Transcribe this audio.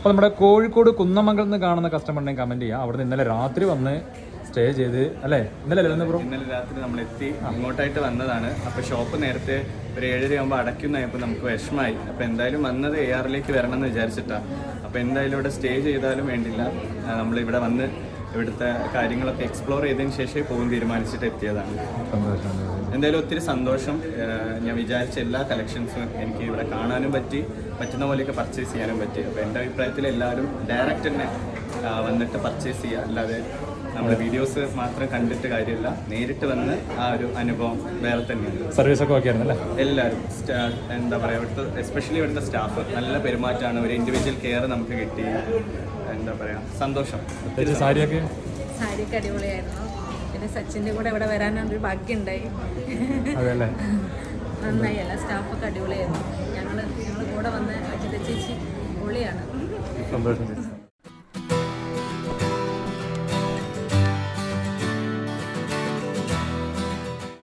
അപ്പോൾ നമ്മുടെ കോഴിക്കോട് കുന്നമംഗലത്ത് നിന്ന് കാണുന്ന കസ്റ്റമറിനെ കമൻറ്റ് ചെയ്യുക. അവിടെ നിന്ന് ഇന്നലെ രാത്രി വന്ന് സ്റ്റേ ചെയ്ത് അല്ലേ? ഇന്നലെ രാത്രി നമ്മൾ എത്തി ഇങ്ങോട്ടായിട്ട് വന്നതാണ്. അപ്പോൾ ഷോപ്പ് നേരത്തെ ഒരു 7:30 ആകുമ്പോൾ അടയ്ക്കുന്നതായപ്പോൾ നമുക്ക് വിഷമമായി. അപ്പോൾ എന്തായാലും വന്നത് ARലേക്ക് വരണം എന്ന് വിചാരിച്ചിട്ടാണ്. അപ്പോൾ എന്തായാലും ഇവിടെ സ്റ്റേ ചെയ്താലും വേണ്ടില്ല, നമ്മളിവിടെ വന്ന് ഇവിടുത്തെ കാര്യങ്ങളൊക്കെ എക്സ്പ്ലോർ ചെയ്തതിന് ശേഷം പോകും തീരുമാനിച്ചിട്ട് എത്തിയതാണ്. എന്തായാലും ഒത്തിരി സന്തോഷം. ഞാൻ വിചാരിച്ച എല്ലാ കളക്ഷൻസും എനിക്ക് ഇവിടെ കാണാനും പറ്റുന്ന പോലെയൊക്കെ പർച്ചേസ് ചെയ്യാനും പറ്റി. അപ്പോൾ എൻ്റെ അഭിപ്രായത്തിൽ എല്ലാവരും ഡയറക്റ്റ് തന്നെ വന്നിട്ട് പർച്ചേസ് ചെയ്യുക, അല്ലാതെ നമ്മുടെ വീഡിയോസ് മാത്രം കണ്ടിട്ട് കാര്യമില്ല, നേരിട്ട് വന്ന് ആ ഒരു അനുഭവം വേറെ തന്നെയാണ്. സർവീസൊക്കെ ഓക്കെ ആയിരുന്നല്ലേ? എല്ലാവരും എന്താ പറയുക, ഇവിടുത്തെ എസ്പെഷ്യലി ഇവിടുത്തെ സ്റ്റാഫ് നല്ല പെരുമാറ്റമാണ്. ഒരു ഇൻഡിവിജ്വൽ കെയർ നമുക്ക് കിട്ടി. എന്താ പറയുക, സന്തോഷം. സാരിയൊക്കെ അടിപൊളിയായിരുന്നു. പിന്നെ സച്ചിൻ്റെ കൂടെ ഇവിടെ വരാനൊരു ഭാഗ്യമുണ്ടായി. നന്നായി, എല്ലാ സ്റ്റാഫൊക്കെ അടിപൊളിയായിരുന്നു. ഞങ്ങൾ കൂടെ വന്ന അജിത ചേച്ചി പൊളിയാണ്. സന്തോഷം.